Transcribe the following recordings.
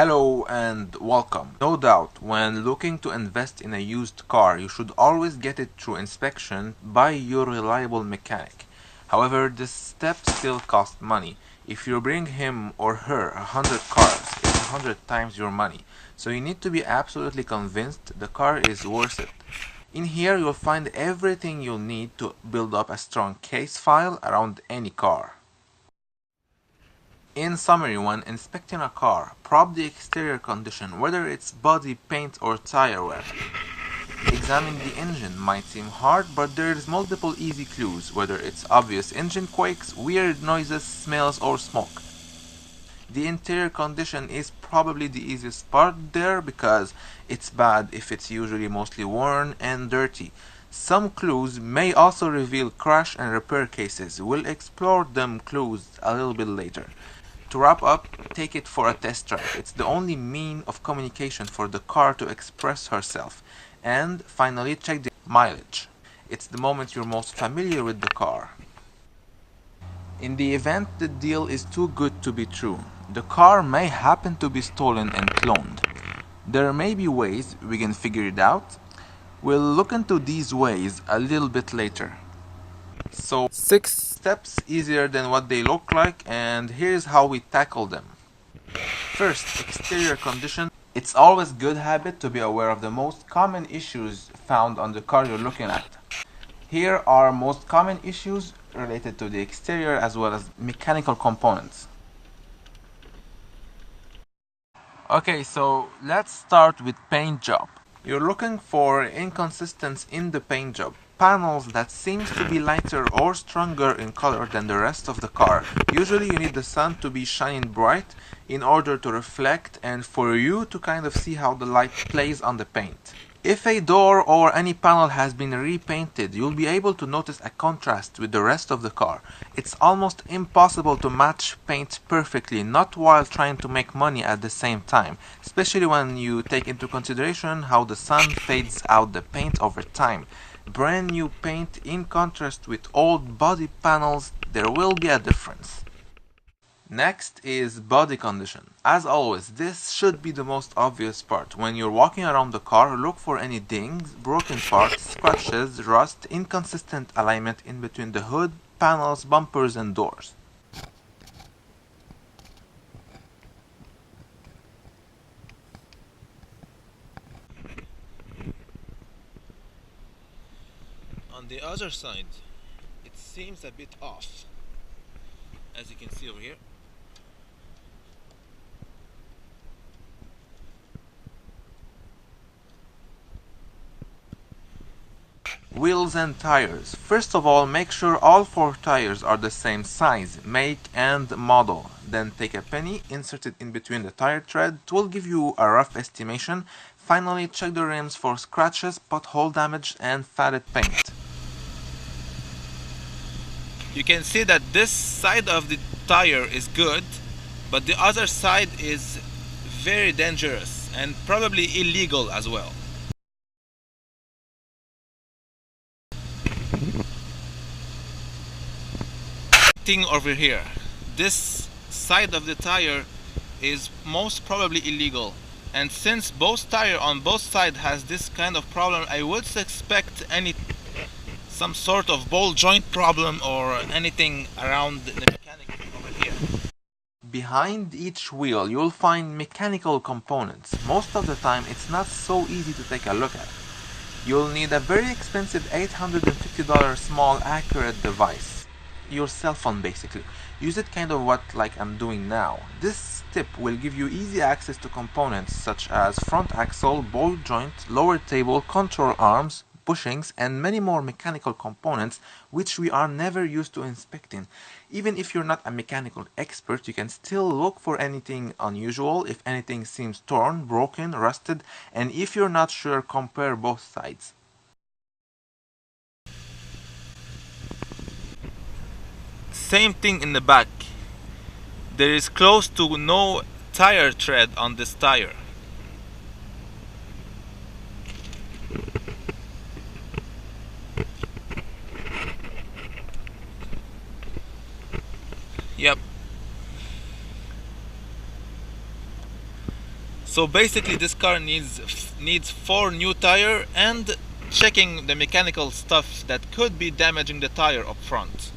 Hello and welcome. No doubt, when looking to invest in a used car, you should always get it through inspection by your reliable mechanic. However, this step still costs money. If you bring him or her 100 cars, it's 100 times your money. So you need to be absolutely convinced the car is worth it. In here, you'll find everything you'll need to build up a strong case file around any car. In summary, when inspecting a car, probe the exterior condition, whether it's body, paint or tire wear. Examining the engine might seem hard, but there's multiple easy clues, whether it's obvious engine quakes, weird noises, smells or smoke. The interior condition is probably the easiest part there because it's bad if it's usually mostly worn and dirty. Some clues may also reveal crash and repair cases. We'll explore them clues a little bit later. To wrap up, take it for a test drive. It's the only mean of communication for the car to express herself. And finally, check the mileage. It's the moment you're most familiar with the car. In the event the deal is too good to be true, the car may happen to be stolen and cloned. There may be ways we can figure it out. We'll look into these ways a little bit later. So 6 steps easier than what they look like, and here's how we tackle them. First, exterior condition. It's always good habit to be aware of the most common issues found on the car you're looking at. Here are most common issues related to the exterior as well as mechanical components. Okay, so let's start with paint job. You're looking for inconsistency in the paint job. Panels that seems to be lighter or stronger in color than the rest of the car. Usually you need the sun to be shining bright in order to reflect and for you to kind of see how the light plays on the paint. If a door or any panel has been repainted, you'll be able to notice a contrast with the rest of the car. It's almost impossible to match paint perfectly, not while trying to make money at the same time, especially when you take into consideration how the sun fades out the paint over time. Brand new paint in contrast with old body panels, there will be a difference. Next is body condition. As always, this should be the most obvious part. When you're walking around the car, look for any dings, broken parts, scratches, rust, inconsistent alignment in between the hood, panels, bumpers and doors. On the other side, it seems a bit off, as you can see over here. Wheels and tires. First of all, make sure all 4 tires are the same size, make and model. Then take a penny, insert it in between the tire tread. It will give you a rough estimation. Finally, check the rims for scratches, pothole damage and faded paint. You can see that this side of the tire is good, but the other side is very dangerous and probably illegal as well. Thing over here, this side of the tire is most probably illegal, and since both tire on both sides has this kind of problem, I would expect some sort of ball joint problem or anything around the mechanic over here. Behind each wheel you'll find mechanical components. Most of the time it's not so easy to take a look at. You'll need a very expensive $850 small accurate device. Your cell phone basically. Use it kind of like I'm doing now. This tip will give you easy access to components such as front axle, ball joint, lower table, control arms, bushings and many more mechanical components which we are never used to inspecting. Even if you're not a mechanical expert, you can still look for anything unusual. If anything seems torn, broken, rusted, and if you're not sure, compare both sides. Same thing in the back. There is close to no tire tread on this tire. Yep. So basically this car needs 4 new tire and checking the mechanical stuff that could be damaging the tire up front.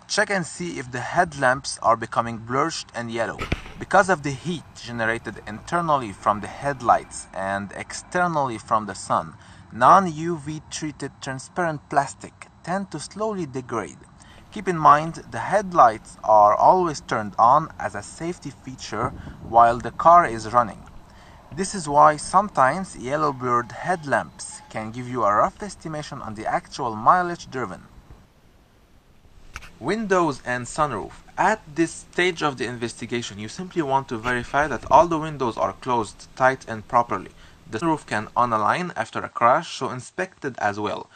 Check and see if the headlamps are becoming blurred and yellow. Because of the heat generated internally from the headlights and externally from the sun, non-UV treated transparent plastic tend to slowly degrade. Keep in mind the headlights are always turned on as a safety feature while the car is running. This is why sometimes yellow blurred headlamps can give you a rough estimation on the actual mileage driven. Windows and sunroof. At this stage of the investigation, you simply want to verify that all the windows are closed tight and properly. The sunroof can unalign after a crash, so inspect it as well.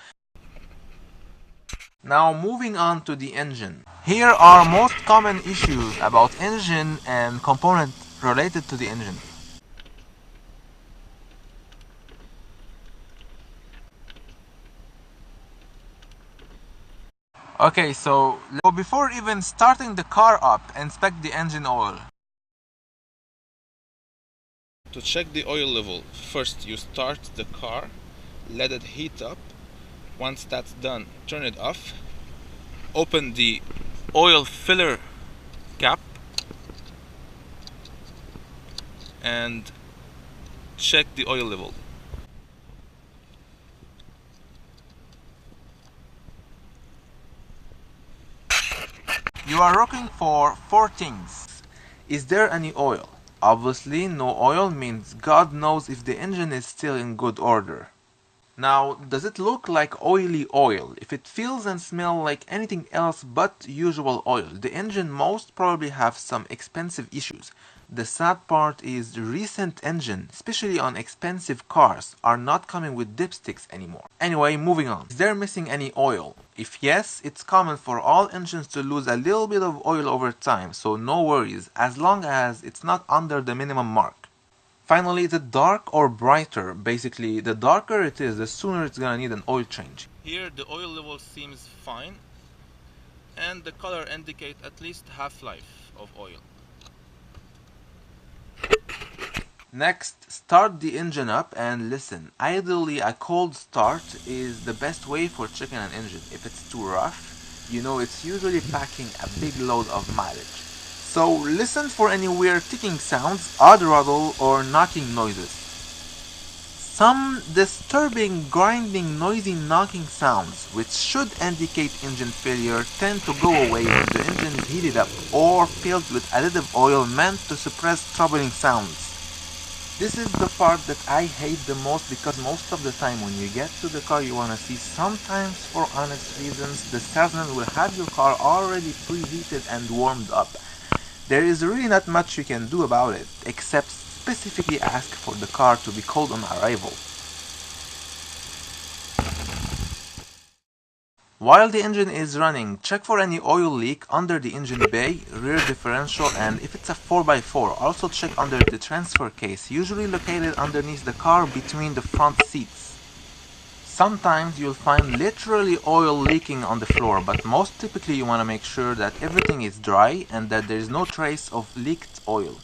Now moving on to the engine. Here are most common issues about engine and components related to the engine. Okay, so before even starting the car up, inspect the engine oil. To check the oil level, first you start the car, let it heat up. Once that's done, turn it off. Open the oil filler cap and check the oil level. You are looking for 4 things. Is there any oil? Obviously, no oil means God knows if the engine is still in good order. Now, does it look like oily oil? If it feels and smells like anything else but usual oil, the engine most probably have some expensive issues. The sad part is the recent engine, especially on expensive cars, are not coming with dipsticks anymore. Anyway, moving on. Is there missing any oil? If yes, it's common for all engines to lose a little bit of oil over time, so no worries, as long as it's not under the minimum mark. Finally, the dark or brighter. Basically, the darker it is, the sooner it's gonna need an oil change. Here the oil level seems fine and the color indicates at least half-life of oil. Next, start the engine up and listen. Ideally, a cold start is the best way for checking an engine. If it's too rough, you know it's usually packing a big load of mileage. So listen for any weird ticking sounds, odd rattle, or knocking noises. Some disturbing, grinding, noisy knocking sounds, which should indicate engine failure, tend to go away when the engine is heated up or filled with additive oil meant to suppress troubling sounds. This is the part that I hate the most because most of the time when you get to the car you wanna see, sometimes for honest reasons, the salesman will have your car already preheated and warmed up. There is really not much you can do about it, except specifically ask for the car to be cold on arrival. While the engine is running, check for any oil leak under the engine bay, rear differential, and if it's a 4x4, also check under the transfer case, usually located underneath the car between the front seats. Sometimes you'll find literally oil leaking on the floor, but most typically you want to make sure that everything is dry and that there is no trace of leaked oil.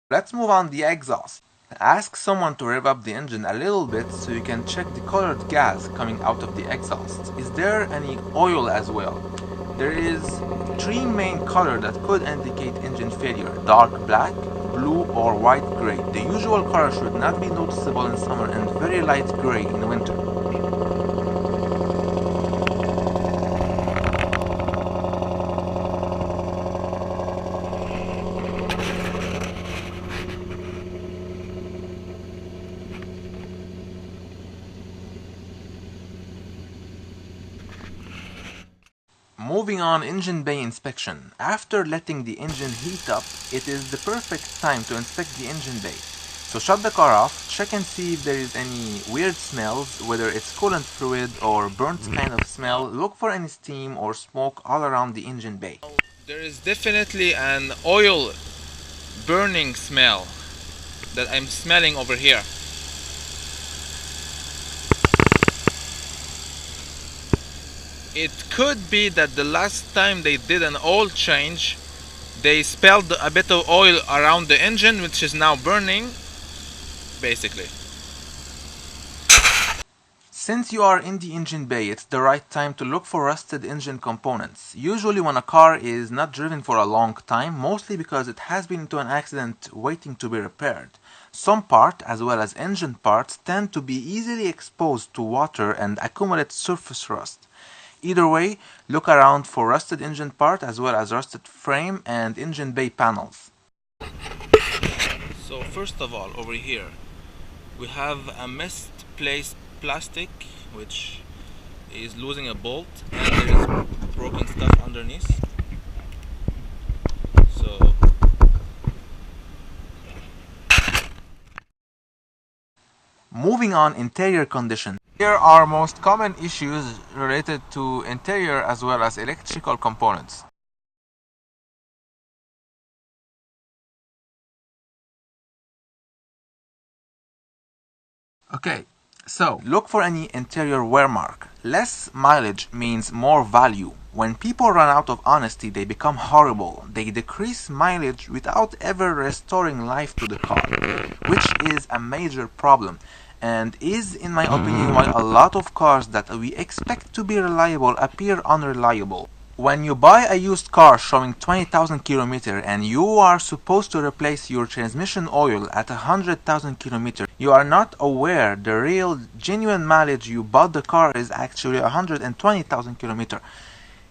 Let's move on the exhaust. Ask someone to rev up the engine a little bit so you can check the colored gas coming out of the exhaust. Is there any oil as well? There is 3 main colors that could indicate engine failure: dark black, blue, or white gray. The usual color should not be noticeable in summer and very light gray in winter. Moving on, engine bay inspection. After letting the engine heat up, it is the perfect time to inspect the engine bay. So shut the car off, check and see if there is any weird smells, whether it's coolant fluid or burnt kind of smell. Look for any steam or smoke all around the engine bay. There is definitely an oil burning smell that I'm smelling over here. It could be that the last time they did an oil change, They spilled a bit of oil around the engine, which is now burning, basically. Since you are in the engine bay, it's the right time to look for rusted engine components. Usually when a car is not driven for a long time, mostly because it has been into an accident waiting to be repaired. Some parts, as well as engine parts, tend to be easily exposed to water and accumulate surface rust. Either way, look around for rusted engine part as well as rusted frame and engine bay panels. So first of all, over here, we have a misplaced plastic which is losing a bolt, and there is broken stuff underneath. So Moving on, interior condition. Here are most common issues related to interior as well as electrical components. Okay, so look for any interior wear mark. Less mileage means more value. When people run out of honesty, they become horrible. They decrease mileage without ever restoring life to the car, which is a major problem, and is, in my opinion, why a lot of cars that we expect to be reliable appear unreliable. When you buy a used car showing 20,000 kilometers and you are supposed to replace your transmission oil at 100,000 kilometers, you are not aware the real genuine mileage you bought the car is actually 120,000 kilometers.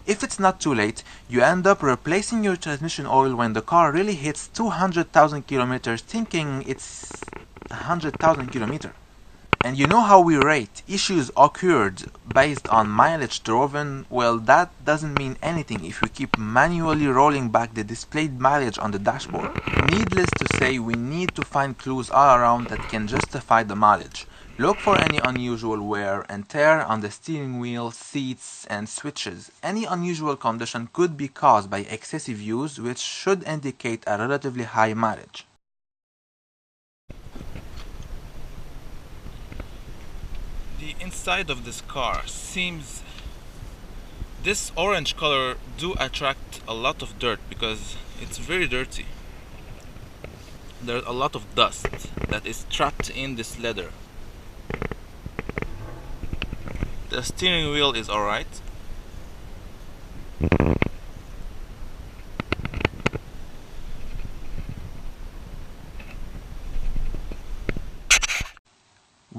If it's not too late, you end up replacing your transmission oil when the car really hits 200,000 kilometers thinking it's 100,000 kilometers. And you know how we rate issues occurred based on mileage driven? Well, that doesn't mean anything if we keep manually rolling back the displayed mileage on the dashboard. Needless to say, we need to find clues all around that can justify the mileage. Look for any unusual wear and tear on the steering wheel, seats, and switches. Any unusual condition could be caused by excessive use, which should indicate a relatively high mileage. the inside of this car seems, this orange color do attract a lot of dirt because it's very dirty. There's a lot of dust that is trapped in this leather. The steering wheel is alright.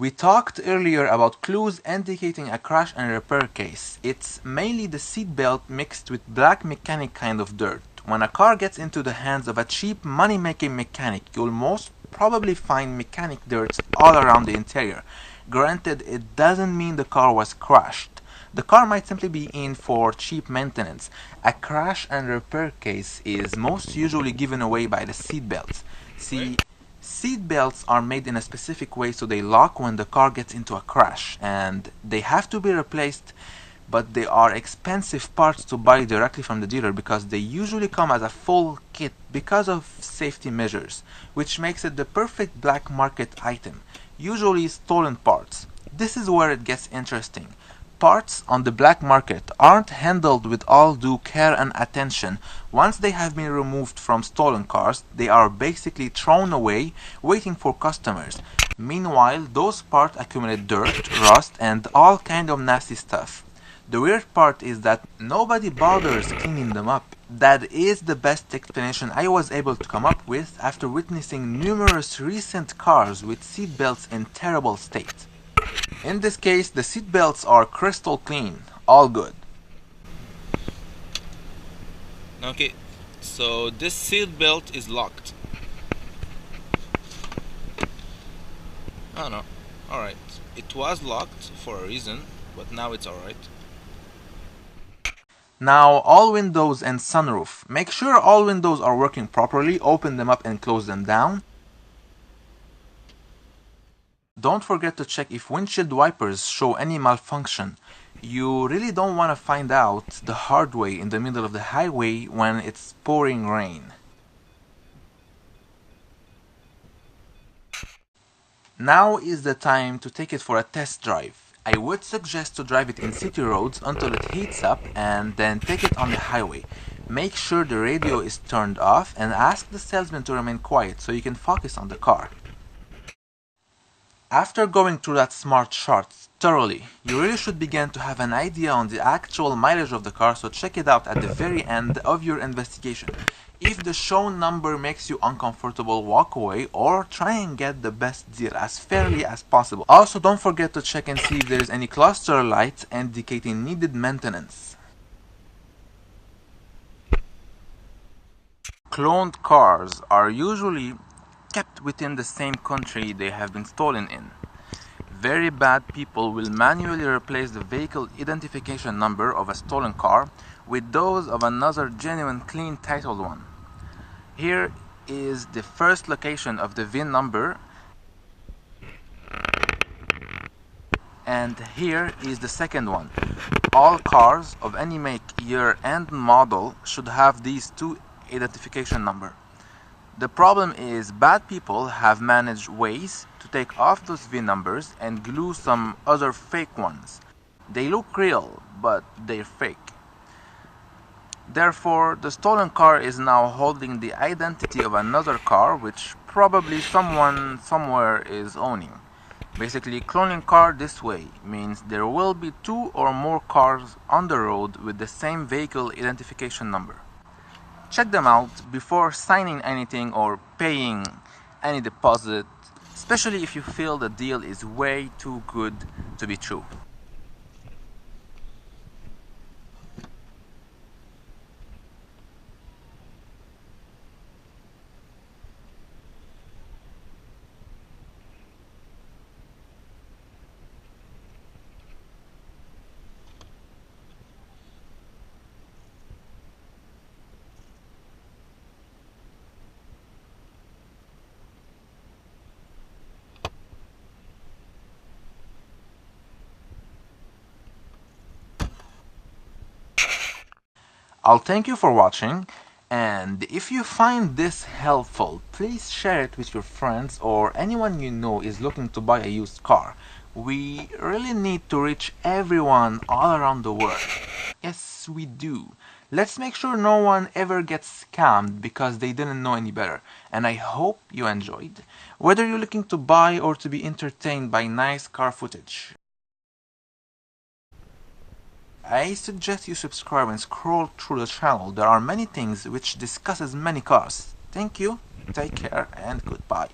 We talked earlier about clues indicating a crash and repair case. It's mainly the seatbelt mixed with black mechanic kind of dirt. When a car gets into the hands of a cheap money-making mechanic, you'll most probably find mechanic dirt all around the interior. Granted, it doesn't mean the car was crashed. The car might simply be in for cheap maintenance. A crash and repair case is most usually given away by the seatbelts. See, seat belts are made in a specific way so they lock when the car gets into a crash, and they have to be replaced, but they are expensive parts to buy directly from the dealer because they usually come as a full kit because of safety measures, which makes it the perfect black market item, usually stolen parts. This is where it gets interesting. Parts on the black market aren't handled with all due care and attention. Once they have been removed from stolen cars, they are basically thrown away, waiting for customers. Meanwhile, those parts accumulate dirt, rust, and all kind of nasty stuff. The weird part is that nobody bothers cleaning them up. That is the best explanation I was able to come up with after witnessing numerous recent cars with seat belts in terrible state. In this case, the seat belts are crystal clean, all good. Okay, so this seat belt is locked. Oh no, alright. It was locked for a reason, but now it's alright. Now, all windows and sunroof. Make sure all windows are working properly, open them up and close them down. Don't forget to check if windshield wipers show any malfunction. You really don't want to find out the hard way in the middle of the highway when it's pouring rain. Now is the time to take it for a test drive. I would suggest to drive it in city roads until it heats up and then take it on the highway. Make sure the radio is turned off and ask the salesman to remain quiet so you can focus on the car. After going through that smart chart thoroughly, you really should begin to have an idea on the actual mileage of the car, so check it out at the very end of your investigation. If the shown number makes you uncomfortable, walk away or try and get the best deal as fairly as possible. Also, don't forget to check and see if there is any cluster lights indicating needed maintenance. Cloned cars are usually kept within the same country they have been stolen in. Very bad people will manually replace the vehicle identification number of a stolen car with those of another genuine clean titled one. Here is the first location of the VIN number, and here is the second one. All cars of any make, year and model should have these two identification number. The problem is bad people have managed ways to take off those VIN numbers and glue some other fake ones. They look real, but they're fake. Therefore, the stolen car is now holding the identity of another car which probably someone somewhere is owning. Basically, cloning car this way means there will be 2 or more cars on the road with the same vehicle identification number. Check them out before signing anything or paying any deposit, especially if you feel the deal is way too good to be true. I'll thank you for watching, and if you find this helpful, please share it with your friends or anyone you know is looking to buy a used car. We really need to reach everyone all around the world. Yes, we do. Let's make sure no one ever gets scammed because they didn't know any better. And I hope you enjoyed, whether you're looking to buy or to be entertained by nice car footage. I suggest you subscribe and scroll through the channel. There are many things which discusses many cars. Thank you, take care, and goodbye.